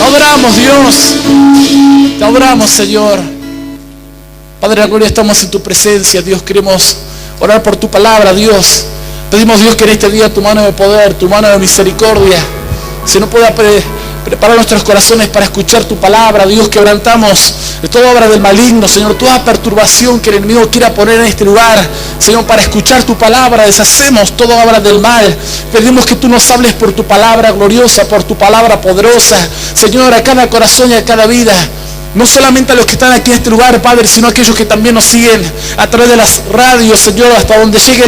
Te adoramos, Dios. Te adoramos, Señor. Padre de la gloria, estamos en tu presencia, Dios. Queremos orar por tu palabra, Dios. Pedimos, Dios, que en este día tu mano de poder, tu mano de misericordia, se nos pueda preparar nuestros corazones para escuchar tu palabra, Dios. Quebrantamos de toda obra del maligno, Señor, toda perturbación que el enemigo quiera poner en este lugar, Señor, para escuchar tu palabra. Deshacemos toda obra del mal. Pedimos que tú nos hables por tu palabra gloriosa, por tu palabra poderosa, Señor, a cada corazón y a cada vida. No solamente a los que están aquí en este lugar, Padre, sino a aquellos que también nos siguen a través de las radios, Señor, hasta donde llegue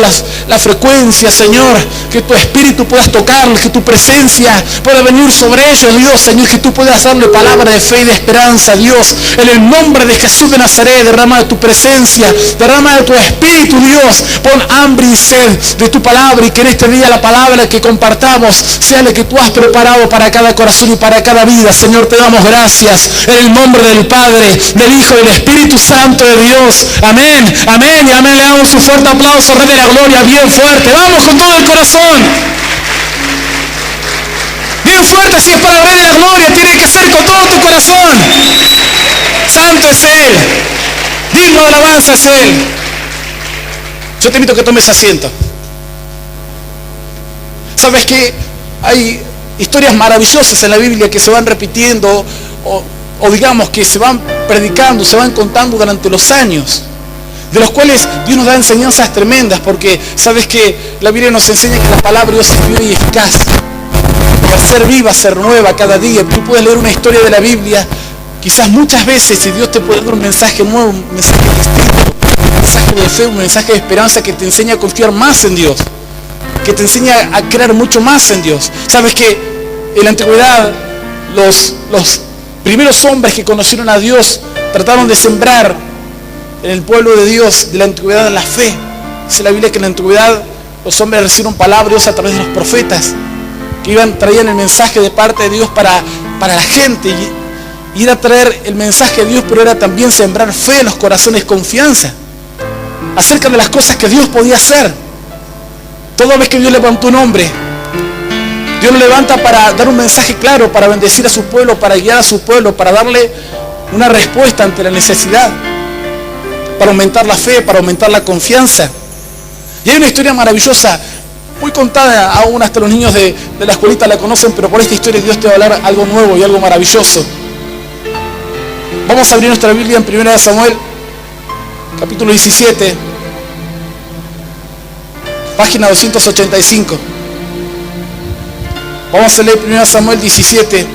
la frecuencia, Señor. Que tu espíritu puedas tocarlos, que tu presencia pueda venir sobre ellos, Dios, Señor. Que tú puedas darle palabra de fe y de esperanza, Dios. En el nombre de Jesús de Nazaret, derrama de tu presencia, derrama de tu espíritu, Dios. Pon hambre y sed de tu palabra, y que en este día la palabra que compartamos sea la que tú has preparado para cada corazón y para cada vida. Señor, te damos gracias en el nombre del Padre, del Hijo y del Espíritu Santo de Dios. Amén, amén y amén. Le damos un fuerte aplauso, Rey de la Gloria, bien fuerte. Vamos con todo el corazón. Bien fuerte, si es para el Rey de la Gloria, tiene que ser con todo tu corazón. Santo es Él, digno de alabanza es Él. Yo te invito a que tomes asiento. ¿Sabes que hay historias maravillosas en la Biblia que se van repitiendo o digamos que se van predicando, se van contando durante los años, de los cuales Dios nos da enseñanzas tremendas? Porque sabes que la Biblia nos enseña que la palabra de Dios es viva y eficaz, para ser viva, ser nueva cada día. Tú puedes leer una historia de la Biblia, quizás muchas veces, y Dios te puede dar un mensaje nuevo, un mensaje distinto, un mensaje de fe, un mensaje de esperanza que te enseña a confiar más en Dios, que te enseña a creer mucho más en Dios. Sabes que en la antigüedad los primeros hombres que conocieron a Dios trataron de sembrar en el pueblo de Dios de la antigüedad la fe. Dice la Biblia que en la antigüedad los hombres recibieron palabra de Dios a través de los profetas, que traían el mensaje de parte de Dios para la gente, y era traer el mensaje de Dios, pero era también sembrar fe en los corazones, confianza acerca de las cosas que Dios podía hacer. Toda vez que Dios levantó un hombre, Dios lo levanta para dar un mensaje claro, para bendecir a su pueblo, para guiar a su pueblo, para darle una respuesta ante la necesidad, para aumentar la fe, para aumentar la confianza. Y hay una historia maravillosa, muy contada, aún hasta los niños de la escuelita la conocen, pero por esta historia Dios te va a hablar algo nuevo y algo maravilloso. Vamos a abrir nuestra Biblia en 1 Samuel, capítulo 17, página 285. Vamos a leer 1 Samuel 17.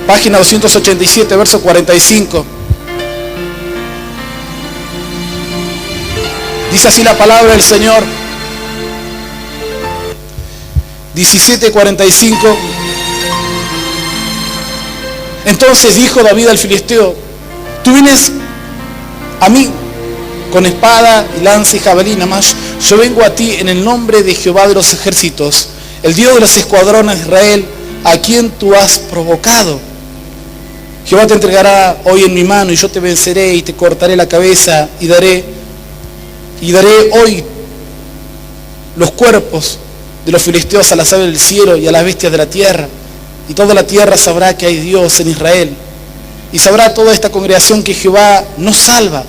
Página 287, verso 45. Dice así la palabra del Señor. 17:45. Entonces dijo David al filisteo: tú vienes a mí con espada y lanza y jabalina, mas yo vengo a ti en el nombre de Jehová de los ejércitos, el Dios de los escuadrones de Israel, a quien tú has provocado. Jehová te entregará hoy en mi mano, y yo te venceré y te cortaré la cabeza, y daré hoy los cuerpos de los filisteos a las aves del cielo y a las bestias de la tierra, y toda la tierra sabrá que hay Dios en Israel, y sabrá toda esta congregación que Jehová no salva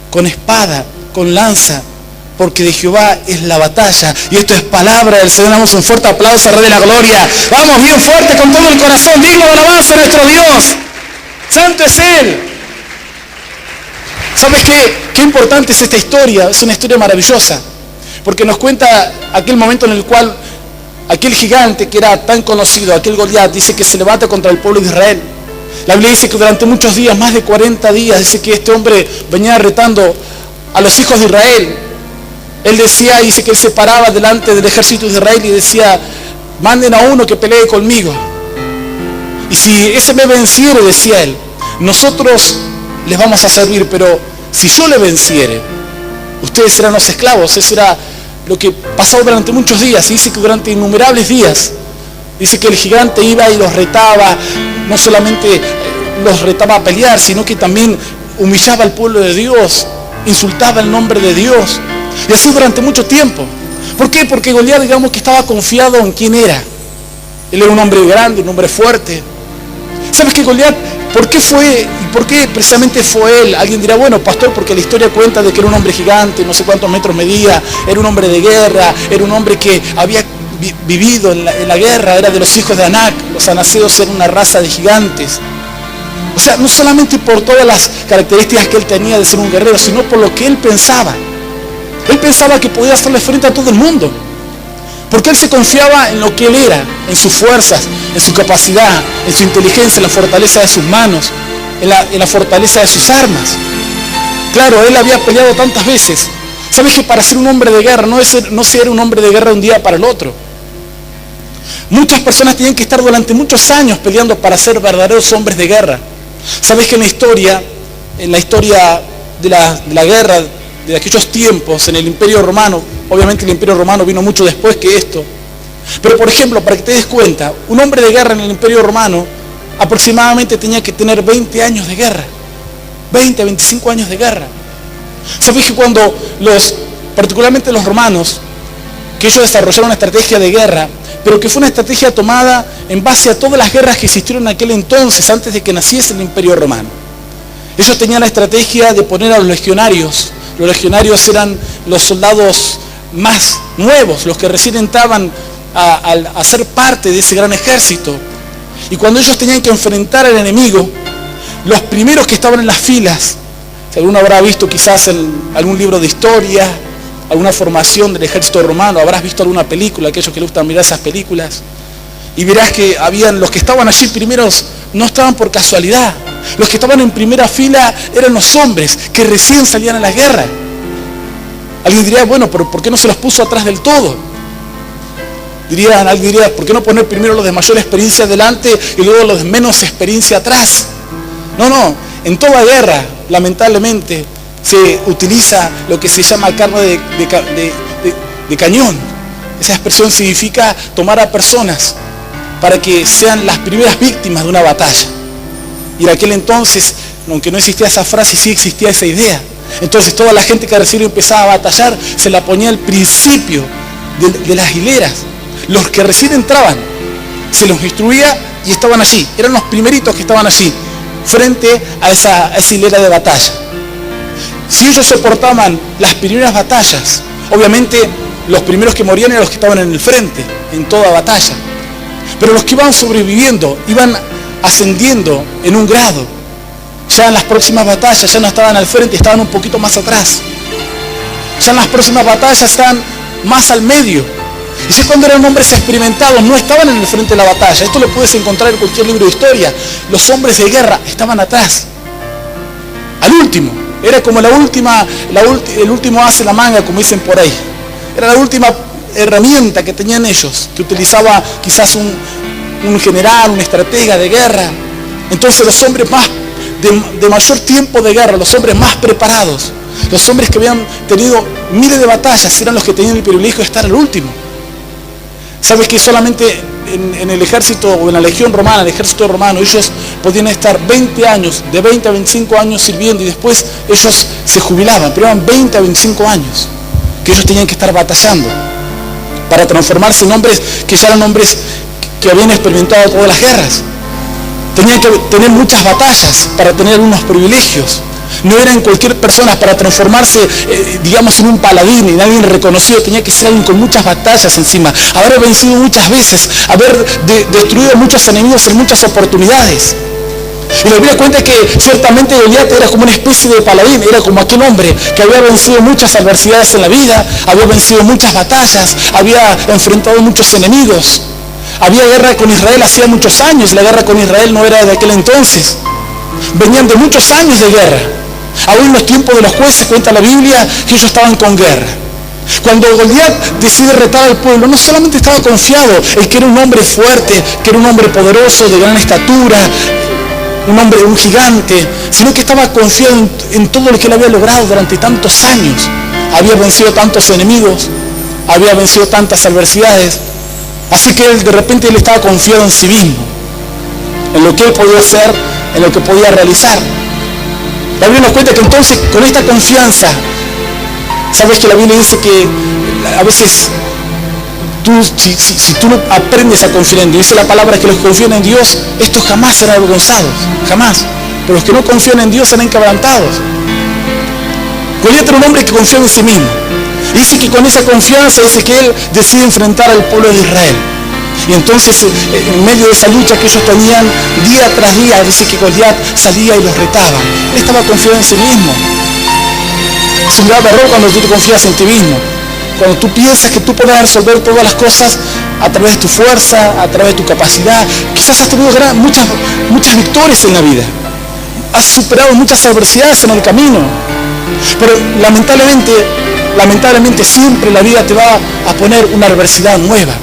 con espada, con lanza, porque de Jehová es la batalla. Y esto es palabra del Señor. Damos un fuerte aplauso al Rey de la Gloria. Vamos bien fuerte con todo el corazón, digno de alabanza a nuestro Dios. Santo es Él. ¿Sabes qué importante es esta historia? Es una historia maravillosa, porque nos cuenta aquel momento en el cual aquel gigante que era tan conocido, aquel Goliat, dice que se levanta contra el pueblo de Israel. La Biblia dice que durante muchos días, más de 40 días, dice que este hombre venía retando a los hijos de Israel. Él decía, dice que él se paraba delante del ejército de Israel y decía: manden a uno que pelee conmigo. Y si ese me venciere, decía él, nosotros les vamos a servir, pero si yo le venciere, ustedes serán los esclavos. Eso era lo que pasó durante muchos días. Y dice que durante innumerables días, dice que el gigante iba y los retaba. No solamente los retaba a pelear, sino que también humillaba al pueblo de Dios, insultaba el nombre de Dios. Y así durante mucho tiempo. ¿Por qué? Porque Goliat, digamos que estaba confiado en quién era. Él era un hombre grande, un hombre fuerte. ¿Sabes qué, Goliat? ¿Por qué fue y por qué precisamente fue él? Alguien dirá, bueno, pastor, porque la historia cuenta de que era un hombre gigante, no sé cuántos metros medía, era un hombre de guerra, era un hombre que había vivido en la guerra, era de los hijos de Anak, los anaseos eran una raza de gigantes. O sea, no solamente por todas las características que él tenía de ser un guerrero, sino por lo que él pensaba. Él pensaba que podía hacerle frente a todo el mundo. Porque él se confiaba en lo que él era, en sus fuerzas, en su capacidad, en su inteligencia, en la fortaleza de sus manos, en la fortaleza de sus armas. Claro, él había peleado tantas veces. ¿Sabes que para ser un hombre de guerra no ser un hombre de guerra de un día para el otro? Muchas personas tienen que estar durante muchos años peleando para ser verdaderos hombres de guerra. ¿Sabes que en la historia de la guerra de aquellos tiempos, en el Imperio Romano, obviamente el Imperio Romano vino mucho después que esto, pero por ejemplo, para que te des cuenta, un hombre de guerra en el Imperio Romano aproximadamente tenía que tener 20 años de guerra, 20 a 25 años de guerra. ¿Sabes que cuando particularmente los romanos, que ellos desarrollaron una estrategia de guerra, pero que fue una estrategia tomada en base a todas las guerras que existieron en aquel entonces, antes de que naciese el Imperio Romano? Ellos tenían la estrategia de poner a los legionarios. Los legionarios eran los soldados más nuevos, los que recién entraban a ser parte de ese gran ejército. Y cuando ellos tenían que enfrentar al enemigo, los primeros que estaban en las filas, si alguno habrá visto quizás en algún libro de historia, alguna formación del ejército romano, habrás visto alguna película, aquellos que les gustan mirar esas películas, y verás que habían los que estaban allí primeros, no estaban por casualidad. Los que estaban en primera fila eran los hombres que recién salían a la guerra. Alguien diría, bueno, pero ¿por qué no se los puso atrás del todo? Alguien diría, ¿por qué no poner primero los de mayor experiencia adelante y luego los de menos experiencia atrás? No, en toda guerra, lamentablemente, se utiliza lo que se llama carne de cañón. Esa expresión significa tomar a personas para que sean las primeras víctimas de una batalla. Y en aquel entonces, aunque no existía esa frase, sí existía esa idea. Entonces toda la gente que recién empezaba a batallar, se la ponía al principio de las hileras. Los que recién entraban, se los instruía y estaban allí. Eran los primeritos que estaban allí, frente a esa hilera de batalla. Si ellos soportaban las primeras batallas, obviamente los primeros que morían eran los que estaban en el frente, en toda batalla. Pero los que iban sobreviviendo, iban ascendiendo en un grado. Ya en las próximas batallas ya no estaban al frente, estaban un poquito más atrás. Ya en las próximas batallas estaban más al medio. Y ya cuando eran hombres experimentados, no estaban en el frente de la batalla. Esto lo puedes encontrar en cualquier libro de historia. Los hombres de guerra estaban atrás. Al último. Era como el último as en la manga, como dicen por ahí. Era la última herramienta que tenían ellos, que utilizaba quizás un general, un estratega de guerra. Entonces los hombres más de mayor tiempo de guerra, los hombres más preparados, los hombres que habían tenido miles de batallas, eran los que tenían el privilegio de estar al último. ¿Sabes que solamente en el ejército o en la legión romana, el ejército romano, ellos podían estar 20 años, de 20 a 25 años sirviendo, y después ellos se jubilaban, pero eran 20 a 25 años que ellos tenían que estar batallando para transformarse en hombres que ya eran hombres que habían experimentado todas las guerras. Tenían que tener muchas batallas para tener unos privilegios. No eran cualquier persona para transformarse, digamos, en un paladín, en alguien reconocido. Tenía que ser alguien con muchas batallas encima, haber vencido muchas veces, haber destruido a muchos enemigos en muchas oportunidades. Y la Biblia cuenta que ciertamente Goliat era como una especie de paladín, era como aquel hombre que había vencido muchas adversidades en la vida, había vencido muchas batallas, había enfrentado muchos enemigos. Había guerra con Israel hacía muchos años, la guerra con Israel no era de aquel entonces. Venían de muchos años de guerra. Aún en los tiempos de los jueces cuenta la Biblia que ellos estaban con guerra. Cuando Goliat decide retar al pueblo, no solamente estaba confiado en que era un hombre fuerte, que era un hombre poderoso, de gran estatura, un gigante, sino que estaba confiado en todo lo que él había logrado durante tantos años. Había vencido tantos enemigos, había vencido tantas adversidades. Así que de repente él estaba confiado en sí mismo, en lo que él podía hacer, en lo que podía realizar. La Biblia nos cuenta que entonces con esta confianza, sabes que la Biblia dice que a veces si tú no aprendes a confiar en Dios, dice la palabra que los que confían en Dios, estos jamás serán avergonzados, jamás. Pero los que no confían en Dios serán quebrantados. Goliat era un hombre que confiaba en sí mismo. Y dice que con esa confianza, dice que él decide enfrentar al pueblo de Israel. Y entonces, en medio de esa lucha que ellos tenían día tras día, dice que Goliat salía y los retaba. Él estaba confiado en sí mismo. Es un grave error cuando tú te confías en ti mismo. Cuando tú piensas que tú puedes resolver todas las cosas a través de tu fuerza, a través de tu capacidad. Quizás has tenido muchas victorias en la vida. Has superado muchas adversidades en el camino. Pero lamentablemente siempre la vida te va a poner una adversidad nueva.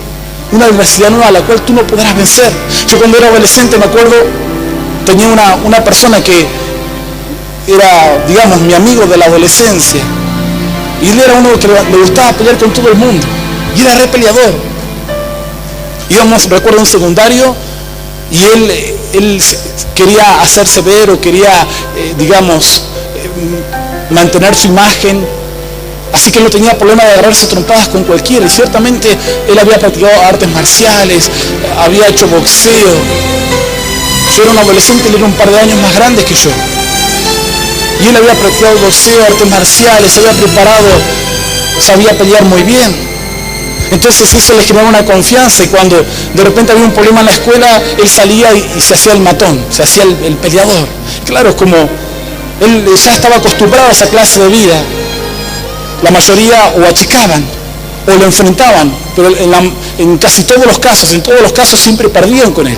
Una adversidad nueva a la cual tú no podrás vencer. Yo cuando era adolescente, me acuerdo, tenía una persona que era, digamos, mi amigo de la adolescencia. Y él era uno que le gustaba pelear con todo el mundo. Y era re peleador. Íbamos, recuerdo, un secundario, y él quería hacerse ver o quería, mantener su imagen. Así que él no tenía problema de agarrarse trompadas con cualquiera. Y ciertamente él había practicado artes marciales, había hecho boxeo. Yo era un adolescente, él era un par de años más grande que yo. Y él había practicado boxeo, artes marciales, se había preparado, sabía pelear muy bien. Entonces eso le generaba una confianza, y cuando de repente había un problema en la escuela, él salía y se hacía el matón, se hacía el peleador. Claro, es como él ya estaba acostumbrado a esa clase de vida. La mayoría o achicaban o lo enfrentaban, pero en casi todos los casos siempre perdían con él.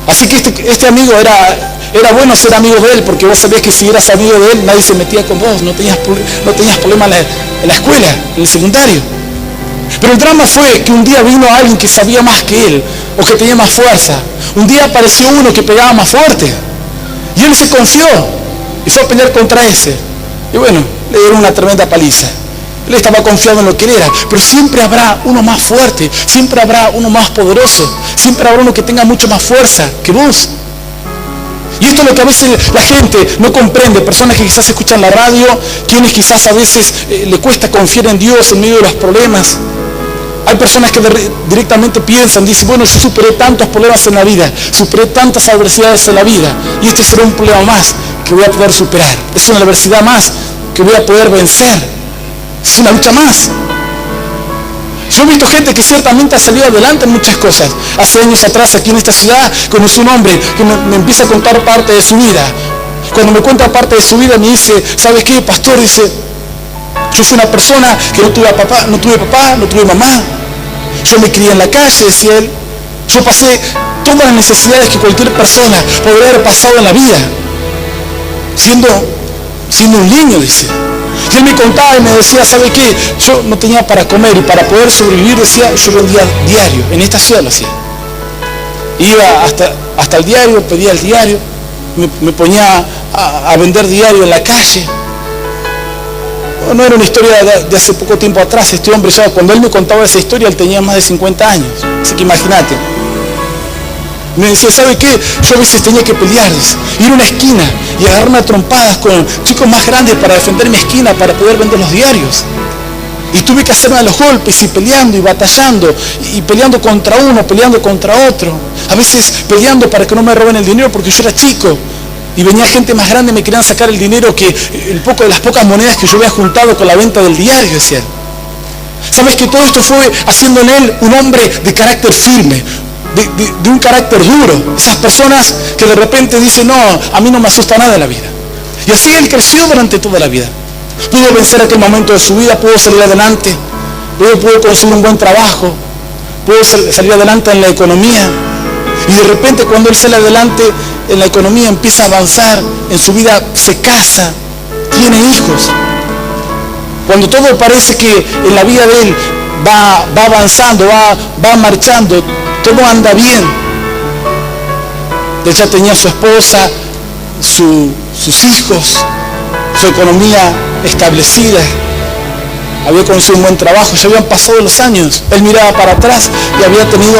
Así que este amigo era bueno ser amigo de él, porque vos sabías que si eras amigo de él, nadie se metía con vos, no tenías problema en la escuela, en el secundario. Pero el drama fue que un día vino alguien que sabía más que él, o que tenía más fuerza. Un día apareció uno que pegaba más fuerte, y él se confió y fue a pelear contra ese. Y bueno, le dieron una tremenda paliza. Él estaba confiado en lo que él era, pero siempre habrá uno más fuerte, siempre habrá uno más poderoso, siempre habrá uno que tenga mucho más fuerza que vos. Y esto es lo que a veces la gente no comprende. Personas que quizás escuchan la radio, quienes quizás a veces le cuesta confiar en Dios en medio de los problemas. Hay personas que directamente piensan, dicen, bueno, yo superé tantos problemas en la vida, superé tantas adversidades en la vida, y este será un problema más que voy a poder superar. Es una adversidad más que voy a poder vencer. Es una lucha más. Yo he visto gente que ciertamente ha salido adelante en muchas cosas. Hace años atrás, aquí en esta ciudad, conocí un hombre que me empieza a contar parte de su vida. Cuando me cuenta parte de su vida, me dice, ¿sabes qué, pastor? Dice, yo fui una persona que no tuve papá, no tuve mamá. Yo me crié en la calle, decía él. Yo pasé todas las necesidades que cualquier persona podría haber pasado en la vida. Siendo un niño, dice. Y él me contaba y me decía, ¿sabe qué? Yo no tenía para comer, y para poder sobrevivir, decía, yo vendía diario. En esta ciudad lo hacía. Iba hasta el diario, pedía el diario, me ponía a vender diario en la calle. No era una historia de hace poco tiempo atrás. Este hombre, ya cuando él me contaba esa historia, él tenía más de 50 años. Así que imagínate. Me decía, ¿sabe qué? Yo a veces tenía que pelear, ir a una esquina y agarrarme a trompadas con chicos más grandes para defender mi esquina, para poder vender los diarios. Y tuve que hacerme a los golpes y peleando y batallando, y peleando contra uno, peleando contra otro. A veces peleando para que no me roben el dinero porque yo era chico. Y venía gente más grande y me querían sacar el dinero, que las pocas monedas que yo había juntado con la venta del diario, decían. ¿Sabes que todo esto fue haciendo en él un hombre de carácter firme? De un carácter duro. Esas personas que de repente dicen, no, a mí no me asusta nada de la vida. Y así él creció durante toda la vida. Pudo vencer aquel momento de su vida, pudo salir adelante, pudo conseguir un buen trabajo, pudo salir adelante en la economía. Y de repente, cuando él sale adelante en la economía, empieza a avanzar en su vida, se casa, tiene hijos. Cuando todo parece que en la vida de él va avanzando, va marchando, todo anda bien. Él ya tenía su esposa, sus hijos, su economía establecida, había conseguido un buen trabajo, ya habían pasado los años. Él miraba para atrás y había tenido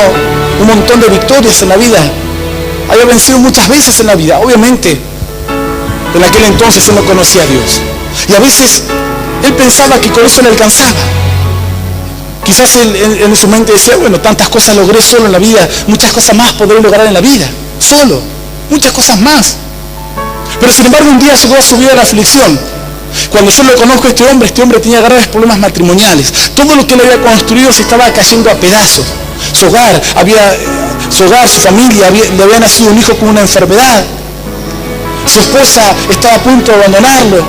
un montón de victorias en la vida. Había vencido muchas veces en la vida. Obviamente, en aquel entonces él no conocía a Dios. Y a veces él pensaba que con eso le alcanzaba. Quizás él en su mente decía, bueno, tantas cosas logré solo en la vida, muchas cosas más podré lograr en la vida, solo, muchas cosas más. Pero sin embargo un día llegó a su vida la aflicción. Cuando yo lo conozco a este hombre tenía graves problemas matrimoniales. Todo lo que él había construido se estaba cayendo a pedazos. Su hogar, su familia, le había nacido un hijo con una enfermedad. Su esposa estaba a punto de abandonarlo.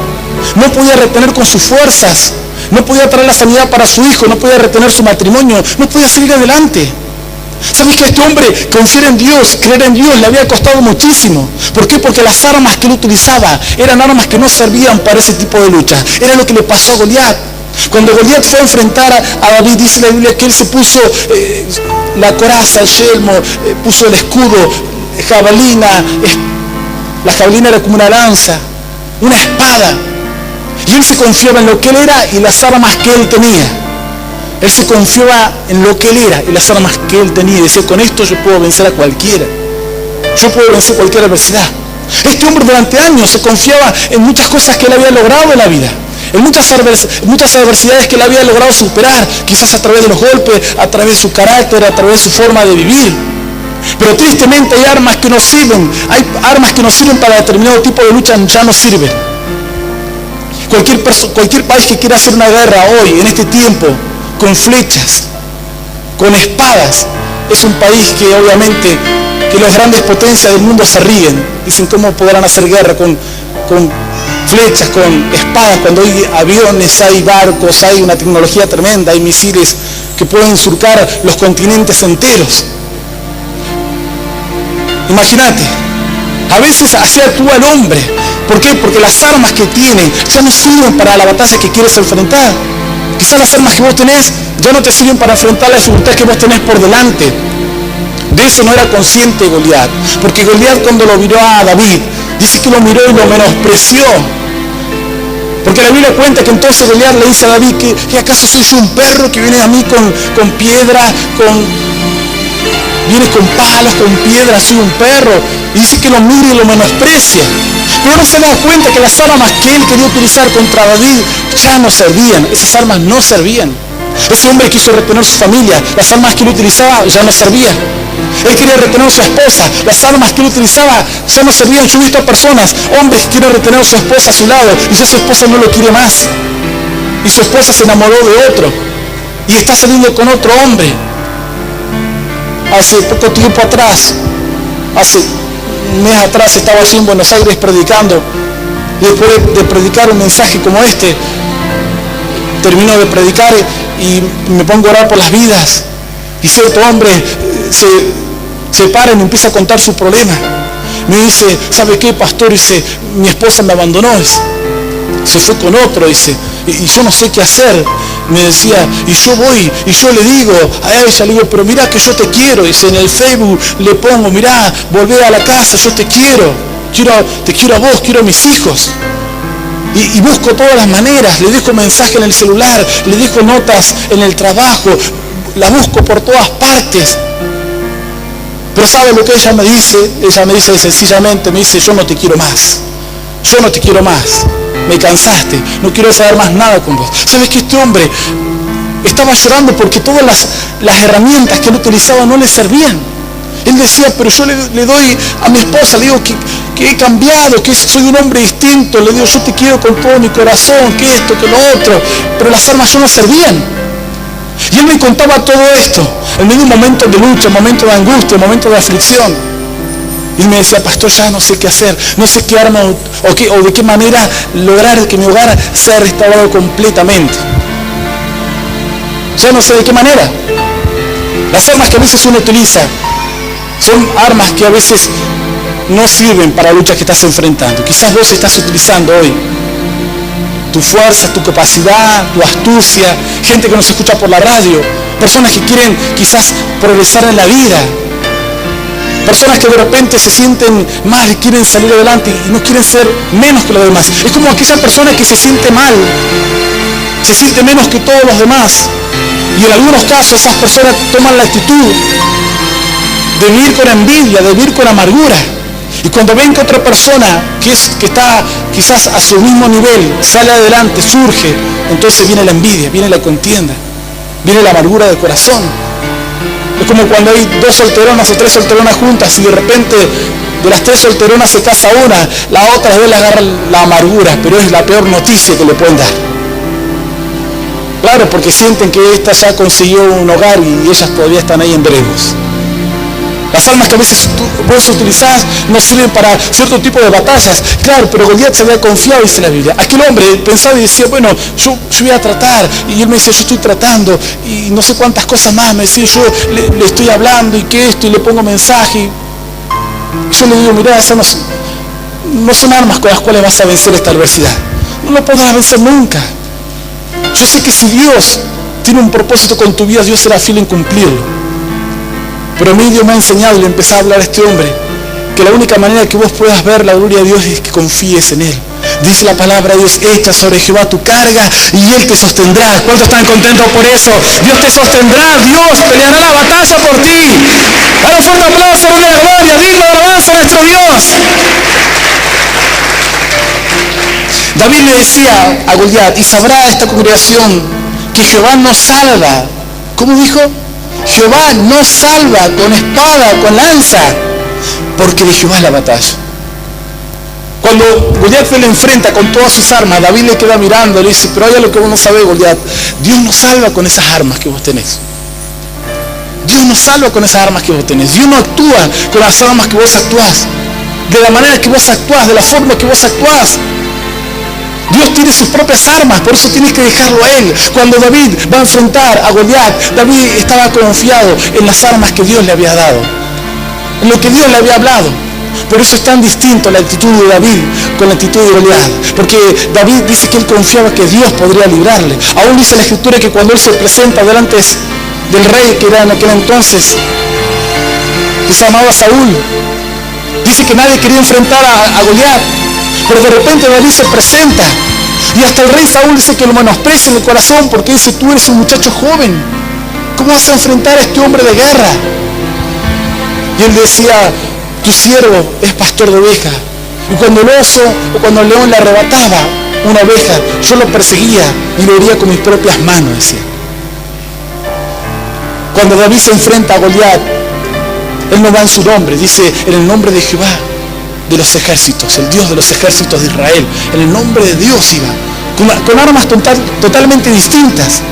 No podía retener con sus fuerzas. No podía traer la sanidad para su hijo. No podía retener su matrimonio. No podía seguir adelante. ¿Sabes que a este hombre confiar en Dios, creer en Dios, le había costado muchísimo? ¿Por qué? Porque las armas que él utilizaba eran armas que no servían para ese tipo de lucha. Era lo que le pasó a Goliat. Cuando Goliat fue a enfrentar a David, dice la Biblia que él se puso la coraza, el yelmo, puso el escudo, jabalina. La jabalina era como una lanza, una espada. Y él se confiaba en lo que él era y las armas que él tenía. Él se confiaba en lo que él era y las armas que él tenía. Y decía, con esto yo puedo vencer a cualquiera. Yo puedo vencer cualquier adversidad. Este hombre durante años se confiaba en muchas cosas que él había logrado en la vida. En muchas adversidades que él había logrado superar. Quizás a través de los golpes, a través de su carácter, a través de su forma de vivir. Pero tristemente hay armas que no sirven. Hay armas que no sirven para determinado tipo de lucha, ya no sirven. Cualquier país que quiera hacer una guerra hoy, en este tiempo, con flechas, con espadas, es un país que obviamente, que las grandes potencias del mundo se ríen. Dicen, ¿cómo podrán hacer guerra con flechas, con espadas, cuando hay aviones, hay barcos, hay una tecnología tremenda, hay misiles que pueden surcar los continentes enteros? Imagínate, a veces así actúa el hombre. ¿Por qué? Porque las armas que tiene ya no sirven para la batalla que quieres enfrentar. Quizás las armas que vos tenés ya no te sirven para enfrentar la dificultad que vos tenés por delante. De eso no era consciente Goliat. Porque Goliat, cuando lo miró a David, dice que lo miró y lo menospreció. Porque la Biblia cuenta que entonces Goliat le dice a David que acaso soy yo un perro que viene a mí con piedra, viene con palos, con piedras, soy un perro. Y dice que lo mira y lo menosprecia. Pero no se da cuenta que las armas que él quería utilizar contra David ya no servían. Esas armas no servían. Ese hombre quiso retener su familia. Las armas que él utilizaba ya no servían. Él quería retener a su esposa. Las armas que él utilizaba ya no servían. Yo he visto a personas, hombres que quieren retener a su esposa a su lado y ya su esposa no lo quiere más. Y su esposa se enamoró de otro. Y está saliendo con otro hombre. Hace poco tiempo atrás, hace un mes atrás, estaba allí en Buenos Aires predicando. Y después de predicar un mensaje como este, termino de predicar y me pongo a orar por las vidas. Y cierto hombre se para y me empieza a contar su problema. Me dice, ¿sabe qué, pastor? Dice, mi esposa me abandonó. Dice, se fue con otro, dice, y yo no sé qué hacer. Me decía, y yo voy, y yo le digo a ella, le digo, pero mirá que yo te quiero. Dice, en el Facebook le pongo, mirá, volvé a la casa, yo te quiero a vos, quiero a mis hijos. Y busco todas las maneras, le dejo mensaje en el celular, le dejo notas en el trabajo, la busco por todas partes. Pero ¿sabe lo que ella me dice? Ella me dice sencillamente, me dice, yo no te quiero más. Yo no te quiero más. Me cansaste, no quiero saber más nada con vos. ¿Sabes que este hombre estaba llorando porque todas las herramientas que él utilizaba no le servían? Él decía, pero yo le doy a mi esposa, le digo que he cambiado, que soy un hombre distinto, le digo, yo te quiero con todo mi corazón, que esto, que lo otro, pero las armas ya no servían. Y él me contaba todo esto, en medio de un momento de lucha, un momento de angustia, un momento de aflicción. Y él me decía, pastor, ya no sé qué hacer, no sé qué arma o de qué manera lograr que mi hogar sea restaurado completamente. Ya no sé de qué manera. Las armas que a veces uno utiliza son armas que a veces no sirven para la lucha que estás enfrentando. Quizás vos estás utilizando hoy tu fuerza, tu capacidad, tu astucia, gente que nos escucha por la radio, personas que quieren quizás progresar en la vida, personas que de repente se sienten mal y quieren salir adelante y no quieren ser menos que los demás. Es como aquella persona que se siente mal, se siente menos que todos los demás. Y en algunos casos esas personas toman la actitud de vivir con envidia, de vivir con amargura. Y cuando ven que otra persona que está quizás a su mismo nivel, sale adelante, surge, entonces viene la envidia, viene la contienda. viene la amargura del corazón. Es como cuando hay 2 solteronas o 3 solteronas juntas y de repente de las 3 solteronas se casa una, la otra vez le agarra la amargura, pero es la peor noticia que le pueden dar. Claro, porque sienten que esta ya consiguió un hogar y ellas todavía están ahí en veremos. Las armas que a veces vos utilizás no sirven para cierto tipo de batallas. Claro, pero Goliat se había confiado, dice la Biblia. Aquel hombre pensaba y decía, bueno, yo voy a tratar. Y él me decía, yo estoy tratando. Y no sé cuántas cosas más. Me decía, yo le estoy hablando y que esto, y le pongo mensaje. Y yo le digo, mirá, esas no son armas con las cuales vas a vencer esta adversidad. No lo podrás vencer nunca. Yo sé que si Dios tiene un propósito con tu vida, Dios será fiel en cumplirlo. Pero a mí Dios me ha enseñado, y le empecé a hablar a este hombre, que la única manera que vos puedas ver la gloria de Dios es que confíes en Él. Dice la palabra de Dios, echa sobre Jehová tu carga y Él te sostendrá. ¿Cuántos están contentos por eso? Dios te sostendrá, Dios peleará la batalla por ti. Dale un fuerte aplauso, gloria a gloria, digno de alabanza a nuestro Dios. David le decía a Goliat, y sabrá esta congregación que Jehová nos salva. ¿Cómo dijo? Jehová no salva con espada, con lanza, porque de Jehová es la batalla. Cuando Goliat se le enfrenta con todas sus armas, David le queda mirando y le dice, pero hay algo que vos no sabés, Goliat, Dios no salva con esas armas que vos tenés. Dios no salva con esas armas que vos tenés. Dios no actúa con las armas que vos actuás, de la manera que vos actuás, de la forma que vos actuás. Dios tiene sus propias armas, por eso tienes que dejarlo a Él. Cuando David va a enfrentar a Goliat, David estaba confiado en las armas que Dios le había dado, en lo que Dios le había hablado. Pero eso es tan distinto la actitud de David con la actitud de Goliat, porque David dice que él confiaba que Dios podría librarle. Aún dice la Escritura que cuando él se presenta delante del rey que era en aquel entonces, que se llamaba Saúl, dice que nadie quería enfrentar a Goliat. Pero de repente David se presenta y hasta el rey Saúl dice que lo menosprecia en el corazón porque dice, tú eres un muchacho joven, ¿cómo vas a enfrentar a este hombre de guerra? Y él decía, tu siervo es pastor de ovejas, y cuando el oso o cuando el león le arrebataba una oveja, yo lo perseguía y lo hería con mis propias manos, decía. Cuando David se enfrenta a Goliat, él no va en su nombre, dice en el nombre de Jehová de los ejércitos, el Dios de los ejércitos de Israel. En el nombre de Dios iba, con armas totalmente distintas,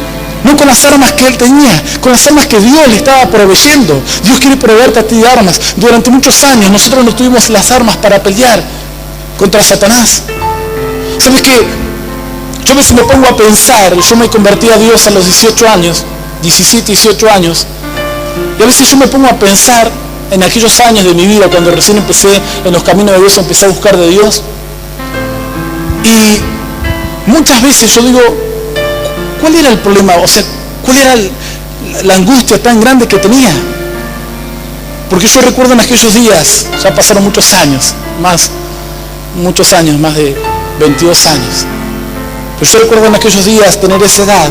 no con las armas que él tenía, con las armas que Dios le estaba proveyendo. Dios quiere proveerte a ti de armas. Durante muchos años nosotros no tuvimos las armas para pelear contra Satanás. ¿Sabes qué? Yo a veces me pongo a pensar, yo me convertí a Dios a los 18 años, 17, 18 años, y a veces yo me pongo a pensar en aquellos años de mi vida, cuando recién empecé en los caminos de Dios, empecé a buscar de Dios. Y muchas veces yo digo, ¿cuál era el problema? O sea, ¿cuál era la angustia tan grande que tenía? Porque yo recuerdo en aquellos días, ya pasaron muchos años, más de 22 años. Pero yo recuerdo en aquellos días tener esa edad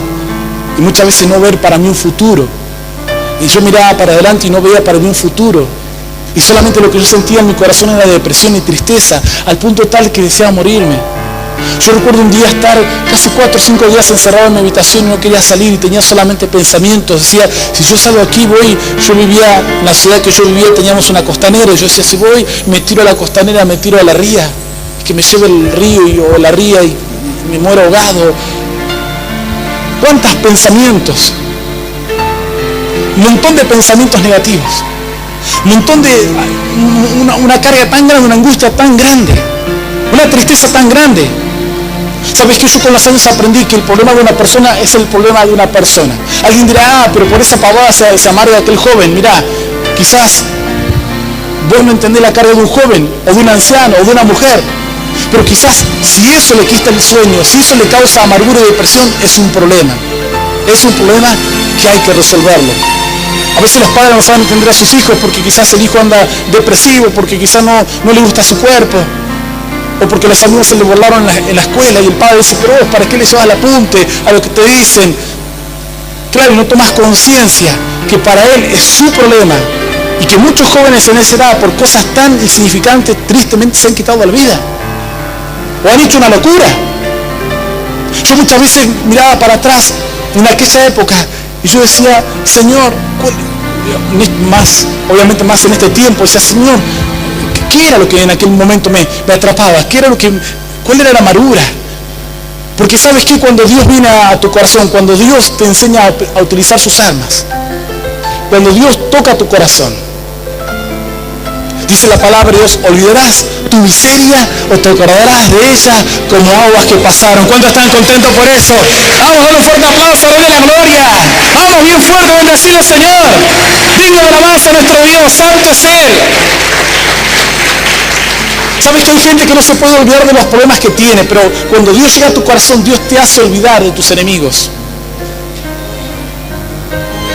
y muchas veces no ver para mí un futuro. Y yo miraba para adelante y no veía para mí un futuro. Y solamente lo que yo sentía en mi corazón era depresión y tristeza, al punto tal que deseaba morirme. Yo recuerdo un día estar casi 4 o 5 días encerrado en mi habitación y no quería salir y tenía solamente pensamientos. Decía, si yo salgo aquí voy, yo vivía, en la ciudad que yo vivía teníamos una costanera, y yo decía, si voy, me tiro a la costanera, me tiro a la ría, que me lleve el río o la ría y me muero ahogado. ¿Cuántos pensamientos? Un montón de pensamientos negativos, un montón de una carga tan grande, una angustia tan grande, una tristeza tan grande. Sabes que yo con los años aprendí que el problema de una persona es el problema de una persona. Alguien dirá, pero por esa pavada se amarga aquel joven. Mirá, quizás vos no entendés la carga de un joven o de un anciano o de una mujer, pero quizás si eso le quita el sueño, si eso le causa amargura y depresión, es un problema que hay que resolverlo. A veces los padres no saben entender a sus hijos porque quizás el hijo anda depresivo, porque quizás no le gusta su cuerpo, o porque los amigos se le burlaron en la escuela y el padre dice, pero vos, ¿para qué le llevas el apunte a lo que te dicen? Claro, y no tomas conciencia que para él es su problema y que muchos jóvenes en esa edad, por cosas tan insignificantes, tristemente se han quitado la vida o han hecho una locura. Yo muchas veces miraba para atrás en aquella época Y yo decía, Señor, obviamente más en este tiempo, decía, Señor, ¿qué era lo que en aquel momento me atrapaba? ¿Cuál era la amargura? Porque ¿sabes qué? Cuando Dios viene a tu corazón, cuando Dios te enseña a utilizar sus armas, cuando Dios toca tu corazón, dice la palabra de Dios, olvidarás tu miseria o te acordarás de ella como aguas que pasaron. ¿Cuántos están contentos por eso? Vamos, dale un fuerte aplauso, dale la gloria. Vamos bien fuerte, bendecirlo, Señor. Digno de alabanza a nuestro Dios, santo es Él. Sabes que hay gente que no se puede olvidar de los problemas que tiene, pero cuando Dios llega a tu corazón, Dios te hace olvidar de tus enemigos.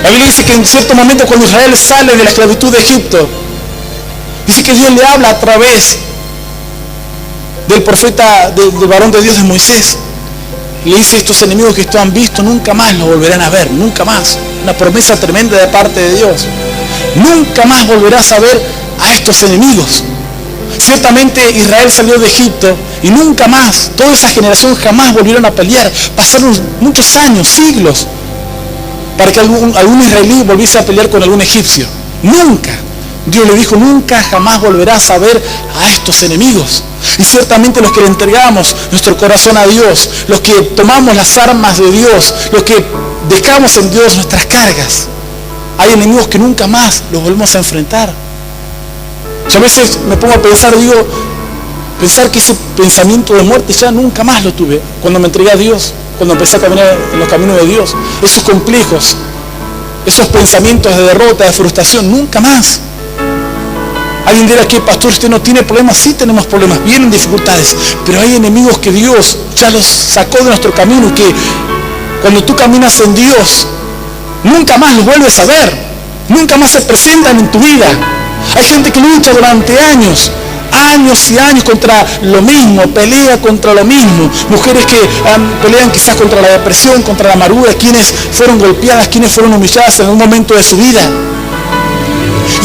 La Biblia dice que en cierto momento cuando Israel sale de la esclavitud de Egipto, dice que Dios le habla a través del profeta, del varón de Dios, de Moisés. Y le dice, estos enemigos que ustedes han visto nunca más los volverán a ver, nunca más. Una promesa tremenda de parte de Dios. Nunca más volverás a ver a estos enemigos. Ciertamente Israel salió de Egipto y nunca más, toda esa generación jamás volvieron a pelear. Pasaron muchos años, siglos, para que algún israelí volviese a pelear con algún egipcio. Nunca. Dios le dijo, nunca jamás volverás a ver a estos enemigos. Y ciertamente los que le entregamos nuestro corazón a Dios, los que tomamos las armas de Dios, los que dejamos en Dios nuestras cargas, hay enemigos que nunca más los volvemos a enfrentar. Yo a veces me pongo a pensar, pensar que ese pensamiento de muerte ya nunca más lo tuve cuando me entregué a Dios, cuando empecé a caminar en los caminos de Dios. Esos complejos, esos pensamientos de derrota, de frustración, nunca más. Alguien dirá que, pastor, usted no tiene problemas. Sí tenemos problemas, vienen dificultades, pero hay enemigos que Dios ya los sacó de nuestro camino y que cuando tú caminas en Dios, nunca más los vuelves a ver, nunca más se presentan en tu vida. Hay gente que lucha durante años y años contra lo mismo, pelea contra lo mismo. Mujeres que pelean quizás contra la depresión, contra la amargura, quienes fueron golpeadas, quienes fueron humilladas en un momento de su vida.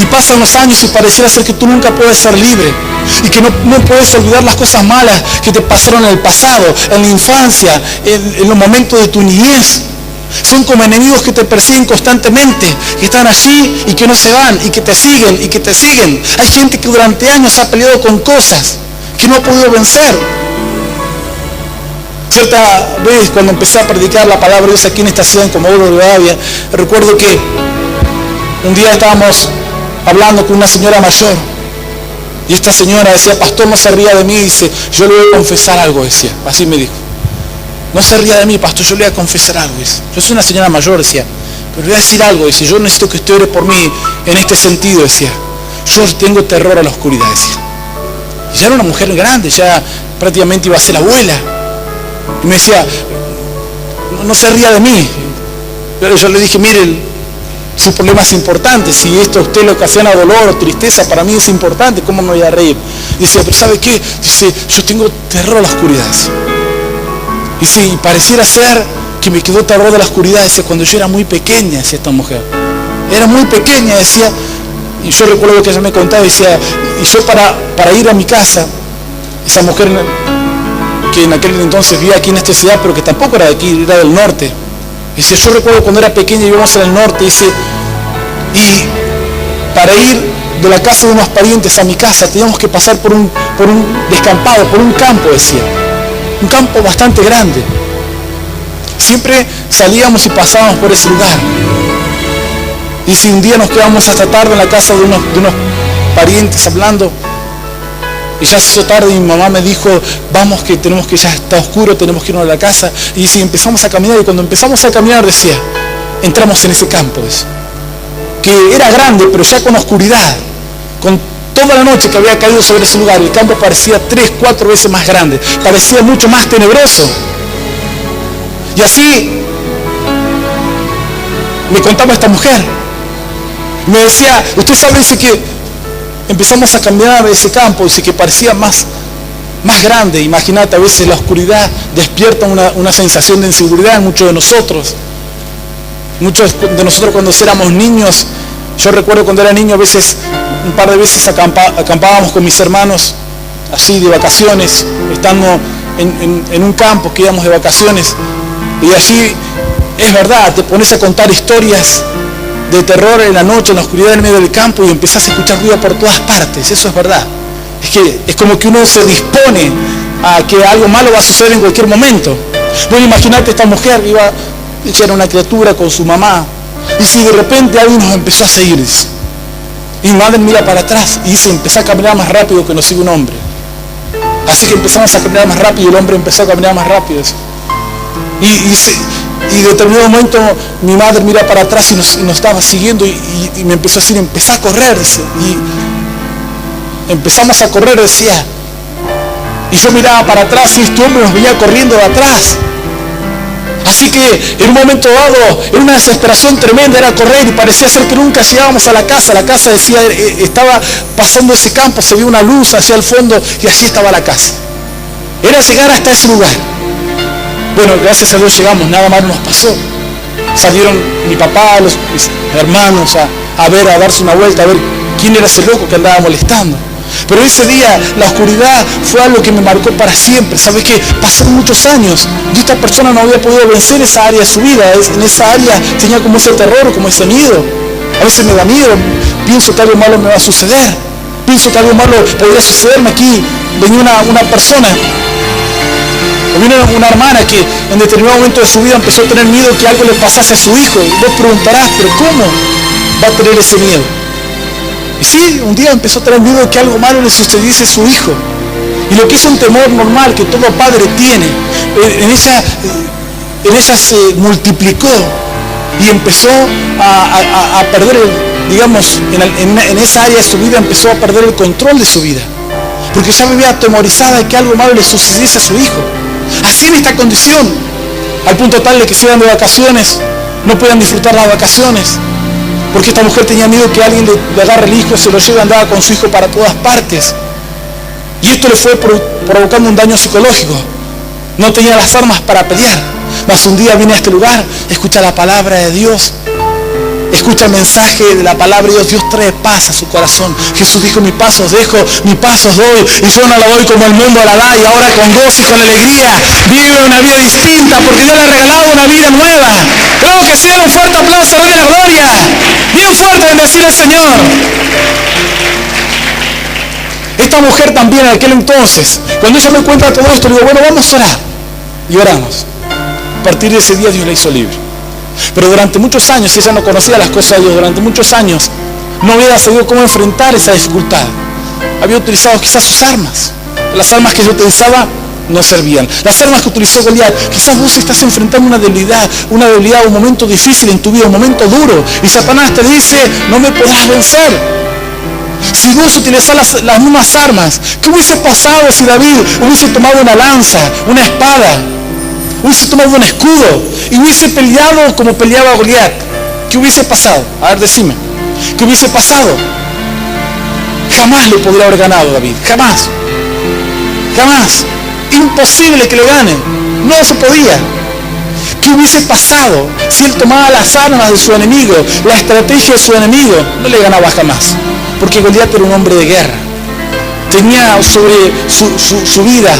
Y pasan los años y pareciera ser que tú nunca puedes ser libre. Y que no puedes olvidar las cosas malas que te pasaron en el pasado, en la infancia, en los momentos de tu niñez. Son como enemigos que te persiguen constantemente, que están allí y que no se van, y que te siguen, y que te siguen. Hay gente que durante años ha peleado con cosas que no ha podido vencer. Cierta vez, cuando empecé a predicar la palabra de Dios aquí en esta ciudad, en Comodoro Rivadavia, recuerdo que un día estábamos hablando con una señora mayor, y esta señora decía, pastor, no se ría de mí, dice, yo le voy a confesar algo, decía, así me dijo. No se ría de mí, pastor, yo le voy a confesar algo. Dice. Yo soy una señora mayor, decía, pero le voy a decir algo, dice, yo necesito que usted ore por mí en este sentido, decía. Yo tengo terror a la oscuridad, decía. Y ya era una mujer grande, ya prácticamente iba a ser abuela. Y me decía, no se ría de mí. Yo le dije, mire, su problema es importante, si esto a usted le ocasiona dolor o tristeza, para mí es importante, ¿cómo me voy a reír? Y decía, pero ¿sabe qué? Dice, yo tengo terror a la oscuridad, decía. Y sí, pareciera ser que me quedó terror de la oscuridad, decía, cuando yo era muy pequeña, decía esta mujer. Era muy pequeña, decía, y yo recuerdo lo que ella me contaba, decía, y yo para ir a mi casa, esa mujer que en aquel entonces vivía aquí en esta ciudad, pero que tampoco era de aquí, era del norte. Dice, yo recuerdo cuando era pequeña, íbamos en el norte, dice, y para ir de la casa de unos parientes a mi casa, teníamos que pasar por un descampado, por un campo, decía. Un campo bastante grande. Siempre salíamos y pasábamos por ese lugar. Y si un día nos quedamos hasta tarde en la casa de unos parientes hablando, y ya se hizo tarde y mi mamá me dijo, vamos que tenemos que, ya está oscuro, tenemos que irnos a la casa. Y si empezamos a caminar, y cuando empezamos a caminar, decía, entramos en ese campo, decía, que era grande, pero ya con oscuridad, con toda la noche que había caído sobre ese lugar, el campo parecía 3, 4 veces más grande, parecía mucho más tenebroso. Y así me contaba esta mujer. Me decía, usted sabe, dice que empezamos a caminar ese campo, dice que parecía más grande. Imagínate, a veces la oscuridad despierta una sensación de inseguridad en muchos de nosotros. Muchos de nosotros cuando éramos niños, yo recuerdo cuando era niño, a veces, un par de veces acampábamos con mis hermanos, así de vacaciones, estando en un campo que íbamos de vacaciones, y allí es verdad, te pones a contar historias de terror en la noche, en la oscuridad en medio del campo y empezás a escuchar ruido por todas partes. Eso es verdad. Es como que uno se dispone a que algo malo va a suceder en cualquier momento. Bueno, imagínate esta mujer, ella era una criatura con su mamá, y si de repente alguien nos empezó a seguir, dice, y mi madre mira para atrás y dice, empezó a caminar más rápido que nos sigue un hombre. Así que empezamos a caminar más rápido y el hombre empezó a caminar más rápido. Y en determinado momento mi madre mira para atrás y nos estaba siguiendo y me empezó a decir, empezá a correr, dice, y empezamos a correr, decía, y yo miraba para atrás y este hombre nos veía corriendo de atrás. Así que en un momento dado, en una desesperación tremenda, era correr y parecía ser que nunca llegábamos a la casa. La casa decía, estaba pasando ese campo, se vio una luz hacia el fondo y allí estaba la casa. Era llegar hasta ese lugar. Bueno, gracias a Dios llegamos, nada más nos pasó. Salieron mi papá, mis hermanos a darse una vuelta, a ver quién era ese loco que andaba molestando. Pero ese día la oscuridad fue algo que me marcó para siempre. ¿Sabes qué? Pasaron muchos años y esta persona no había podido vencer esa área de su vida. En esa área tenía como ese terror, como ese miedo. A veces me da miedo, pienso que algo malo me va a suceder. Pienso que algo malo podría sucederme aquí. Venía una persona, o vino una hermana que en determinado momento de su vida empezó a tener miedo que algo le pasase a su hijo. Y vos preguntarás, ¿pero cómo va a tener ese miedo? Y sí, un día empezó a tener miedo de que algo malo le sucediese a su hijo. Y lo que es un temor normal que todo padre tiene, en ella se multiplicó y empezó a perder, digamos, en esa área de su vida empezó a perder el control de su vida. Porque ya vivía atemorizada de que algo malo le sucediese a su hijo. Así en esta condición, al punto tal de que se iban de vacaciones, no podían disfrutar las vacaciones. Porque esta mujer tenía miedo que alguien le agarre el hijo, se lo lleve, andaba con su hijo para todas partes. Y esto le fue provocando un daño psicológico. No tenía las armas para pelear. Mas un día viene a este lugar, escucha la palabra de Dios, escucha el mensaje de la palabra de Dios. Dios trae paz a su corazón. Jesús dijo, mi paz os dejo, mi paz os doy, y yo no la doy como el mundo la da. Y ahora con gozo y con alegría vive una vida distinta, porque Dios le ha regalado una vida nueva. Creo que sea un fuerte aplauso, rey de la gloria. Bien fuerte, bendecir al Señor. Esta mujer también en aquel entonces, cuando ella me cuenta todo esto, le digo, bueno, vamos a orar. Y oramos. A partir de ese día Dios la hizo libre. Pero durante muchos años ella no conocía las cosas de Dios. Durante muchos años no había sabido cómo enfrentar esa dificultad. Había utilizado quizás sus armas. Las armas que ella utilizaba no servían. Las armas que utilizó Goliat, quizás vos estás enfrentando una debilidad, un momento difícil en tu vida, un momento duro. Y Satanás te dice, no me podrás vencer. Si vos utilizás las mismas armas, ¿qué hubiese pasado si David hubiese tomado una lanza, una espada? Hubiese tomado un escudo y hubiese peleado como peleaba Goliat. ¿Qué hubiese pasado? A ver, decime. ¿Qué hubiese pasado? Jamás le podría haber ganado David. Jamás. Jamás. Imposible que le gane. No se podía. ¿Qué hubiese pasado si él tomaba las armas de su enemigo, la estrategia de su enemigo? No le ganaba jamás. Porque Goliat era un hombre de guerra. Tenía sobre su vida,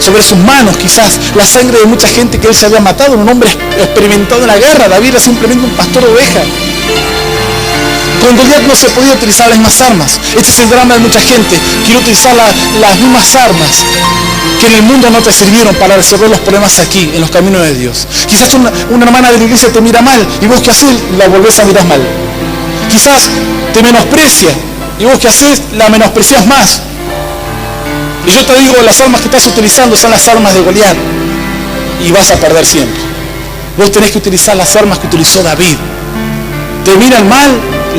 sobre sus manos quizás, la sangre de mucha gente que él se había matado. Un hombre experimentado en la guerra. David era simplemente un pastor de ovejas. Con Goliat no se podía utilizar las mismas armas. Este es el drama de mucha gente. Quiere utilizar las mismas armas que en el mundo no te sirvieron para resolver los problemas aquí, en los caminos de Dios. Quizás una hermana de la iglesia te mira mal y vos que haces, la volvés a mirar mal. Quizás te menosprecia y vos que haces, la menosprecias más. Y yo te digo, las armas que estás utilizando son las armas de Goliat y vas a perder siempre. Vos tenés que utilizar las armas que utilizó David. Te miran mal,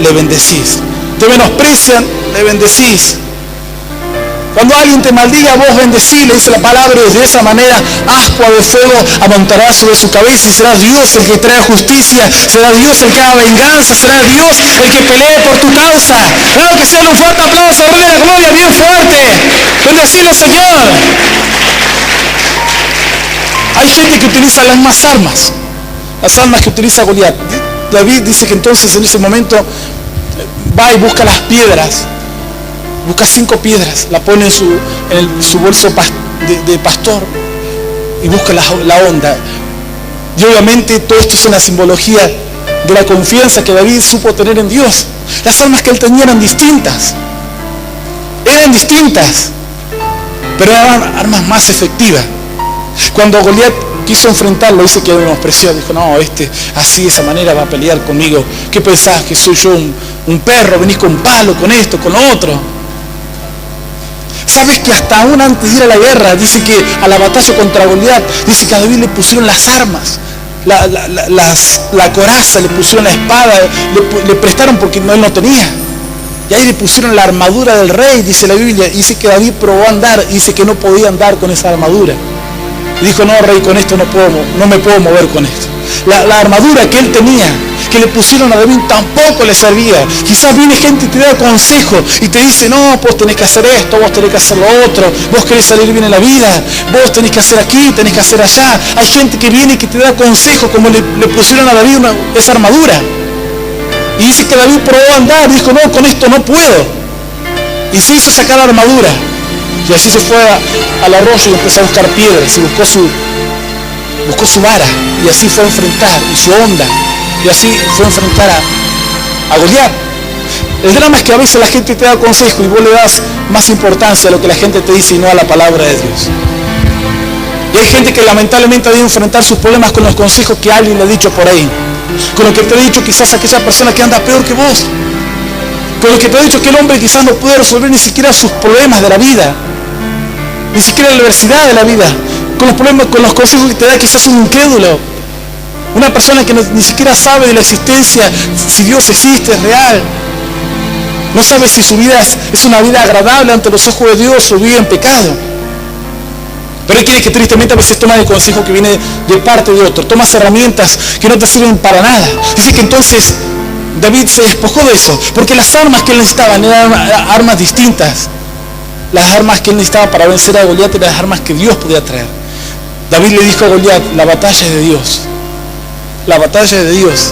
le bendecís. Te menosprecian, le bendecís. Cuando alguien te maldiga, vos bendecís, le dice la palabra, y de esa manera ascua de fuego amontará sobre su cabeza, y será Dios el que trae justicia, será Dios el que haga venganza, será Dios el que pelee por tu causa. Claro que sea, un fuerte aplauso, rey de la gloria, bien fuerte. Bendecilo, Señor. Hay gente que utiliza las mismas armas, las armas que utiliza Goliat. David dice que entonces en ese momento va y busca las piedras. Busca 5 piedras, la pone en su bolso de pastor y busca la onda. Y obviamente todo esto es una simbología de la confianza que David supo tener en Dios. Las armas que él tenía eran distintas. Pero eran armas más efectivas. Cuando Goliat quiso enfrentarlo, dice que lo menospreció. Dijo, no, así de esa manera va a pelear conmigo. ¿Qué pensás? ¿Que soy yo un perro? Venís con palo, con esto, con lo otro. ¿Sabes que hasta aún antes de ir a la guerra, dice que a la batalla contra Goliat, dice que a David le pusieron las armas, la coraza, le pusieron la espada, le prestaron porque él no tenía. Y ahí le pusieron la armadura del rey, dice la Biblia. Dice que David probó a andar, dice que no podía andar con esa armadura. Y dijo, no, rey, con esto no me puedo mover con esto. La armadura que él tenía, que le pusieron a David, tampoco le servía. Quizás viene gente y te da consejo y te dice, no, vos tenés que hacer esto, vos tenés que hacer lo otro, vos querés salir bien en la vida, vos tenés que hacer aquí, tenés que hacer allá. Hay gente que viene y que te da consejo, como le pusieron a David esa armadura. Y dice que David probó a andar, dijo, no, con esto no puedo. Y se hizo sacar la armadura. Y así se fue al arroyo y empezó a buscar piedras y buscó su vara. Y así fue a enfrentar, y su onda. Y así fue a enfrentar a Goliat. El drama es que a veces la gente te da consejo y vos le das más importancia a lo que la gente te dice y no a la palabra de Dios. Y hay gente que lamentablemente debe enfrentar sus problemas con los consejos que alguien le ha dicho por ahí. Con lo que te ha dicho quizás aquella persona que anda peor que vos. Con lo que te ha dicho que el hombre quizás no puede resolver ni siquiera sus problemas de la vida. Ni siquiera la adversidad de la vida. Con los consejos que te da quizás un incrédulo. Una persona que ni siquiera sabe de la existencia, si Dios existe, es real. No sabe si su vida es una vida agradable ante los ojos de Dios o vive en pecado. Pero hay quienes que tristemente a veces toman el consejo que viene de parte de otro. Tomas herramientas que no te sirven para nada. Dice que entonces David se despojó de eso. Porque las armas que él necesitaba eran armas distintas. Las armas que él necesitaba para vencer a Goliat eran las armas que Dios podía traer. David le dijo a Goliat, la batalla es de Dios. La batalla es de Dios.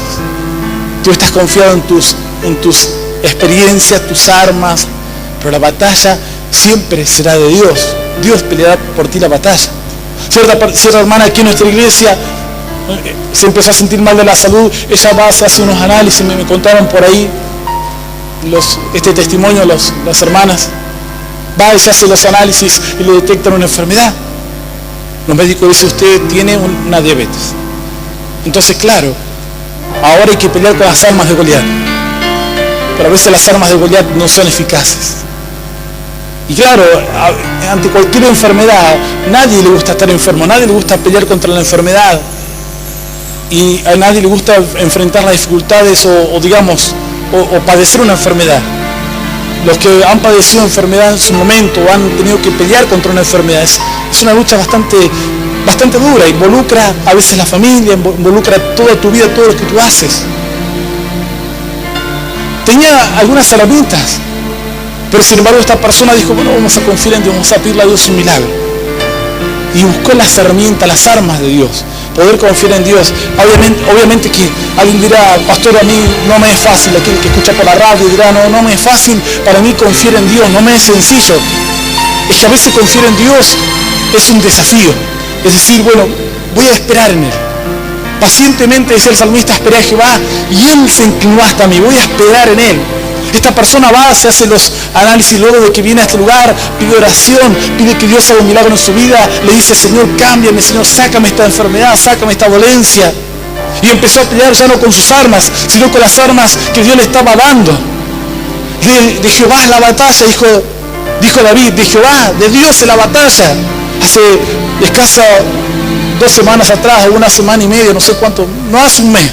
Tú estás confiado en tus experiencias, tus armas, pero la batalla siempre será de Dios. Dios peleará por ti la batalla. Cierta hermana aquí en nuestra iglesia se empezó a sentir mal de la salud. Ella va, se hace unos análisis, me contaron por ahí este testimonio, las hermanas. Va y se hace los análisis y le detectan una enfermedad. Los médicos dicen, usted tiene una diabetes. Entonces, claro, ahora hay que pelear con las armas de Goliat. Pero a veces las armas de Goliat no son eficaces. Y claro, ante cualquier enfermedad, nadie le gusta estar enfermo, nadie le gusta pelear contra la enfermedad. Y a nadie le gusta enfrentar las dificultades o padecer una enfermedad. Los que han padecido enfermedad en su momento o han tenido que pelear contra una enfermedad, es una lucha bastante dura, involucra a veces la familia, involucra toda tu vida, todo lo que tú haces. Tenía algunas herramientas, pero sin embargo esta persona dijo, bueno, vamos a confiar en Dios, vamos a pedirle a Dios un milagro. Y buscó las herramientas, las armas de Dios, poder confiar en Dios. Obviamente que alguien dirá, pastor, a mí no me es fácil, aquel que escucha por la radio dirá, no me es fácil para mí confiar en Dios, no me es sencillo. Es que a veces confiar en Dios es un desafío. Es decir, bueno, voy a esperar en Él. Pacientemente, decía el salmista, esperé a Jehová y Él se inclinó hasta mí, voy a esperar en Él. Esta persona va, se hace los análisis luego de que viene a este lugar, pide oración, pide que Dios haga un milagro en su vida, le dice, Señor, cámbiame, Señor, sácame esta enfermedad, sácame esta dolencia. Y empezó a pelear ya no con sus armas, sino con las armas que Dios le estaba dando. De Jehová es la batalla, dijo David, de Jehová, de Dios es la batalla. Hace escasa 2 semanas atrás, o 1 semana y media, no sé cuánto, no hace un mes,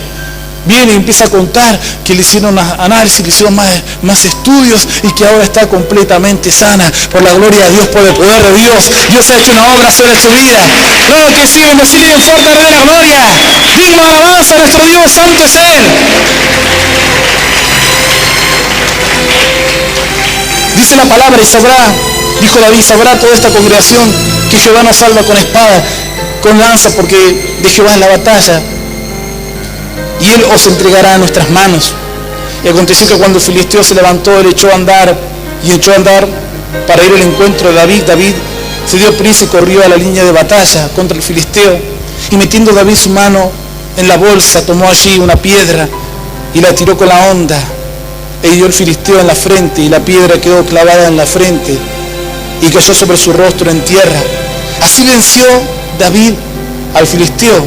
viene y empieza a contar que le hicieron análisis, le hicieron más estudios y que ahora está completamente sana por la gloria de Dios, por el poder de Dios. Dios ha hecho una obra sobre su vida. Claro que sí, bendecirle bien fuerte, Rey de la gloria. Digno de alabanza a nuestro Dios, santo es Él. Dice la palabra, y sabrá, dijo David, sabrá toda esta congregación que Jehová nos salva con espada, con lanza, porque de Jehová es la batalla. Y Él os entregará a nuestras manos. Y aconteció que cuando el filisteo se levantó, él echó a andar para ir al encuentro de David. David se dio prisa y corrió a la línea de batalla contra el filisteo. Y metiendo David su mano en la bolsa, tomó allí una piedra y la tiró con la honda, e hirió el filisteo en la frente, y la piedra quedó clavada en la frente y cayó sobre su rostro en tierra. Así venció David al filisteo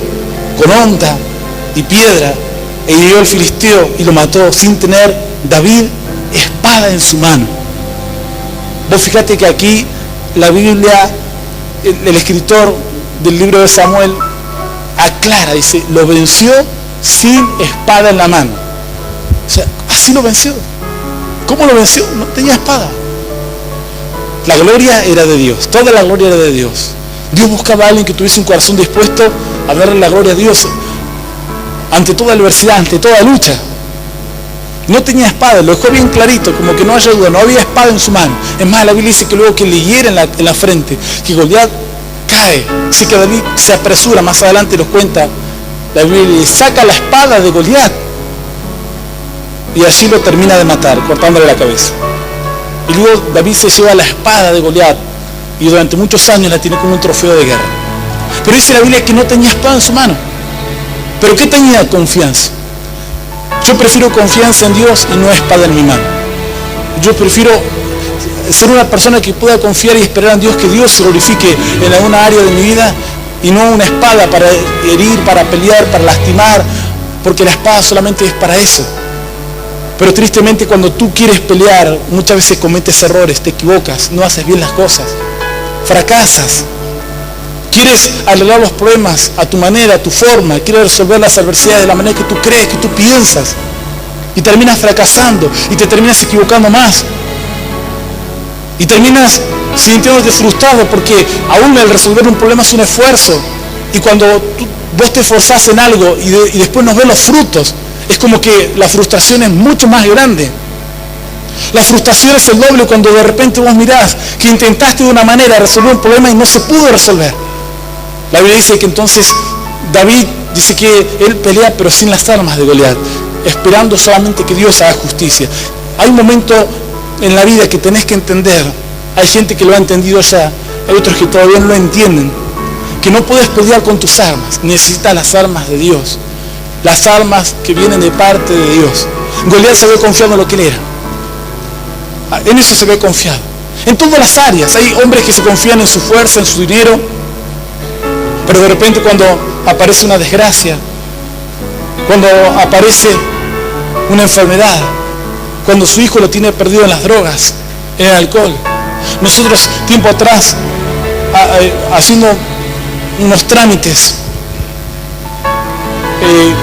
con honda y piedra, e hirió al filisteo y lo mató sin tener David espada en su mano. Vos fíjate que aquí la Biblia, el escritor del libro de Samuel aclara, dice, lo venció sin espada en la mano. O sea, así lo venció. ¿Cómo lo venció? No tenía espada. La gloria era de Dios, toda la gloria era de Dios. Dios buscaba a alguien que tuviese un corazón dispuesto a darle la gloria a Dios ante toda adversidad, ante toda lucha. No tenía espada, lo dejó bien clarito, como que no haya duda, no había espada en su mano. Es más, la Biblia dice que luego que le hiere en la frente, que Goliat cae. Así que David se apresura, más adelante nos cuenta la Biblia, saca la espada de Goliat y allí lo termina de matar, cortándole la cabeza. Y luego David se lleva la espada de Goliat y durante muchos años la tiene como un trofeo de guerra. Pero dice la Biblia que no tenía espada en su mano. ¿Pero qué tenía? Confianza. Yo prefiero confianza en Dios y no espada en mi mano. Yo prefiero ser una persona que pueda confiar y esperar en Dios, que Dios se glorifique en alguna área de mi vida y no una espada para herir, para pelear, para lastimar, porque la espada solamente es para eso. Pero tristemente cuando tú quieres pelear, muchas veces cometes errores, te equivocas, no haces bien las cosas, fracasas. Quieres arreglar los problemas a tu manera, a tu forma, quieres resolver las adversidades de la manera que tú crees, que tú piensas, y terminas fracasando y te terminas equivocando más. Y terminas sintiéndote frustrado porque aún el resolver un problema es un esfuerzo. Y cuando vos te esforzás en algo y después no ves los frutos, es como que la frustración es mucho más grande. La frustración es el doble cuando de repente vos mirás que intentaste de una manera resolver un problema y no se pudo resolver. La Biblia dice que entonces David dice que él pelea pero sin las armas de Goliat, esperando solamente que Dios haga justicia. Hay un momento en la vida que tenés que entender, hay gente que lo ha entendido ya, hay otros que todavía no lo entienden, que no puedes pelear con tus armas, necesitas las armas de Dios, las armas que vienen de parte de Dios. Goliat se ve confiado en lo que él era, en eso se ve confiado, en todas las áreas. Hay hombres que se confían en su fuerza, en su dinero, pero de repente cuando aparece una desgracia, cuando aparece una enfermedad, cuando su hijo lo tiene perdido en las drogas, en el alcohol. Nosotros tiempo atrás, haciendo unos trámites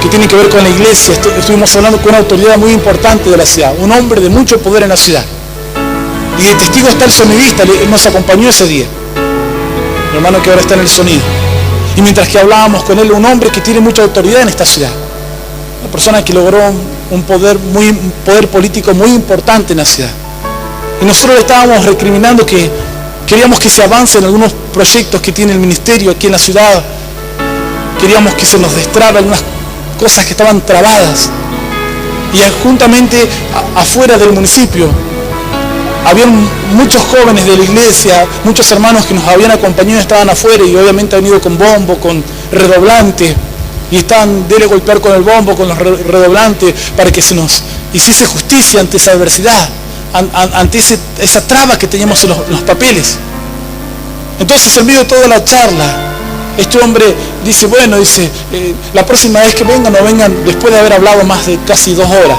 que tienen que ver con la iglesia, estuvimos hablando con una autoridad muy importante de la ciudad, un hombre de mucho poder en la ciudad. Y de testigo está el sonidista, él nos acompañó ese día, mi hermano que ahora está en el sonido. Y mientras que hablábamos con él, un hombre que tiene mucha autoridad en esta ciudad, una persona que logró un poder político muy importante en la ciudad. Y nosotros le estábamos recriminando que queríamos que se avance en algunos proyectos que tiene el ministerio aquí en la ciudad. Queríamos que se nos destrabe algunas cosas que estaban trabadas. Y juntamente afuera del municipio habían muchos jóvenes de la iglesia, muchos hermanos que nos habían acompañado, estaban afuera y obviamente han ido con bombo, con redoblante. Y estaban de golpear con el bombo, con los redoblantes, para que se nos hiciese justicia ante esa adversidad, ante esa traba que teníamos en los papeles. Entonces, en medio de toda la charla, este hombre dice, bueno, la próxima vez que vengan, no vengan después de haber hablado más de casi 2 horas.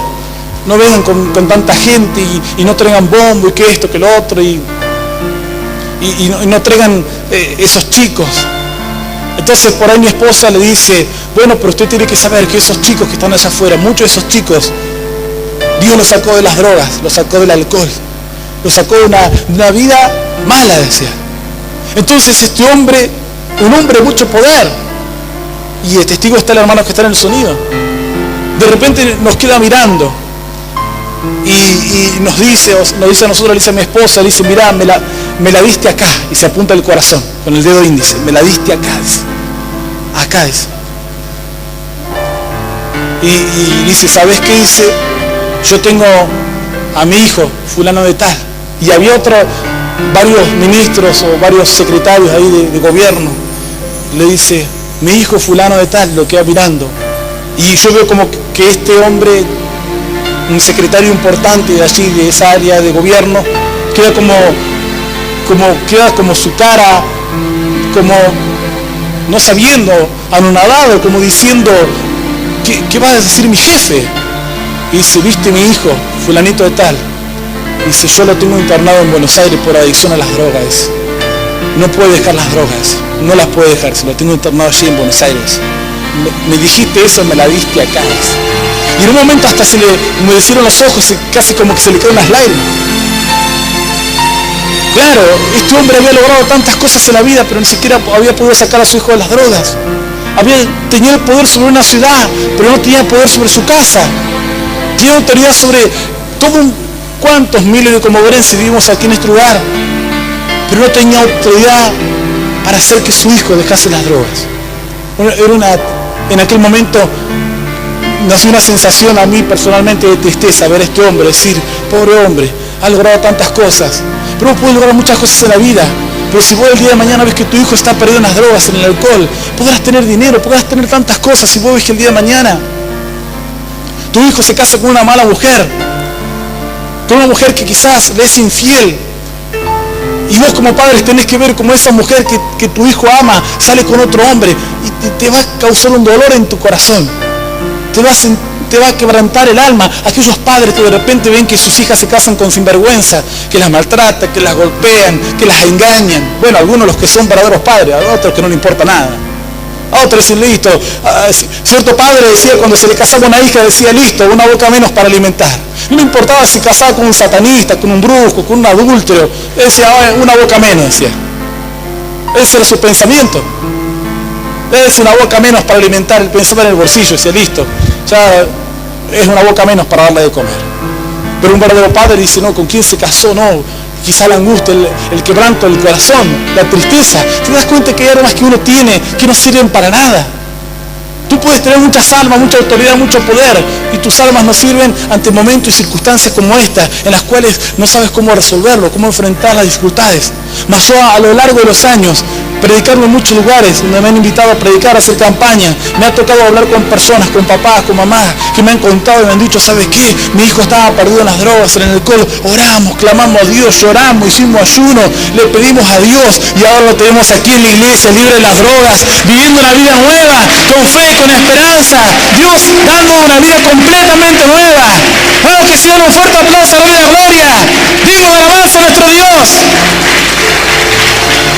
No vengan con tanta gente y no traigan bombo y que esto, que lo otro, y no traigan esos chicos. Entonces por ahí mi esposa le dice, bueno, pero usted tiene que saber que esos chicos que están allá afuera, muchos de esos chicos, Dios los sacó de las drogas, los sacó del alcohol, los sacó de una vida mala, decía. Entonces este hombre, un hombre de mucho poder, y el testigo está el hermano que está en el sonido, de repente nos queda mirando y nos dice a nosotros, le dice a mi esposa, le dice, mirá, me la diste acá, y se apunta el corazón con el dedo índice, me la diste acá, dice. Acá, dice. Y dice, ¿sabes qué? Dice, yo tengo a mi hijo, fulano de tal, y había varios ministros o varios secretarios ahí de gobierno. Le dice, mi hijo fulano de tal, lo queda mirando. Y yo veo como que este hombre, un secretario importante de allí, de esa área de gobierno, queda como su cara, como no sabiendo, anonadado, como diciendo, ¿qué va a decir mi jefe? Y dice, ¿viste mi hijo, fulanito de tal? Dice, yo lo tengo internado en Buenos Aires por adicción a las drogas. No puede dejar las drogas, no las puede dejar, se lo tengo internado allí en Buenos Aires. Me dijiste eso, me la diste acá. Y en un momento hasta se le humedecieron los ojos, casi como que se le quedaron las lágrimas. Claro, este hombre había logrado tantas cosas en la vida, pero ni siquiera había podido sacar a su hijo de las drogas. Tenía el poder sobre una ciudad, pero no tenía poder sobre su casa. Tenía autoridad sobre cuántos miles de comodorenses vivimos aquí en este lugar, pero no tenía autoridad para hacer que su hijo dejase las drogas. En aquel momento nació una sensación a mí personalmente de tristeza ver a este hombre, decir, pobre hombre, ha logrado tantas cosas, pero puede lograr muchas cosas en la vida. Pero si vos el día de mañana ves que tu hijo está perdido en las drogas, en el alcohol, podrás tener dinero, podrás tener tantas cosas. Si vos ves que el día de mañana tu hijo se casa con una mala mujer, con una mujer que quizás le es infiel, y vos como padres tenés que ver como esa mujer que tu hijo ama sale con otro hombre, y te va a causar un dolor en tu corazón, te va a quebrantar el alma. Aquellos padres que de repente ven que sus hijas se casan con sinvergüenza, que las maltratan, que las golpean, que las engañan. Bueno, algunos los que son verdaderos padres, a otros que no le importa nada. A otros dicen, listo. Cierto padre decía, cuando se le casaba una hija, decía, listo, una boca menos para alimentar. No le importaba si casaba con un satanista, con un brujo, con un adúltero. Decía, una boca menos, decía. Ese era su pensamiento. Es una boca menos para alimentar. Él pensaba en el bolsillo, decía, listo, ya es una boca menos para darle de comer. Pero un verdadero padre dice, no, ¿con quién se casó? No, quizá la angustia, el quebranto del corazón, la tristeza. Te das cuenta que hay armas que uno tiene que no sirven para nada. Tú puedes tener muchas armas, mucha autoridad, mucho poder, y tus armas no sirven ante momentos y circunstancias como esta, en las cuales no sabes cómo resolverlo, cómo enfrentar las dificultades. Mas yo a lo largo de los años, predicando en muchos lugares donde me han invitado a predicar, a hacer campaña, me ha tocado hablar con personas, con papás, con mamás, que me han contado y me han dicho, ¿sabes qué? Mi hijo estaba perdido en las drogas, en el alcohol. Oramos, clamamos a Dios, lloramos, hicimos ayuno, le pedimos a Dios, y ahora lo tenemos aquí en la iglesia, libre de las drogas, viviendo una vida nueva, con fe, con esperanza. Dios dando una vida completamente nueva. Vamos, que sea un fuerte aplauso a la gloria. Digno de alabanza a nuestro Dios.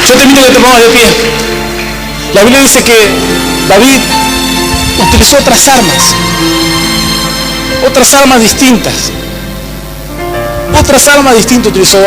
Yo te invito a que te pongas de pie. La Biblia dice que David utilizó otras armas distintas. Utilizó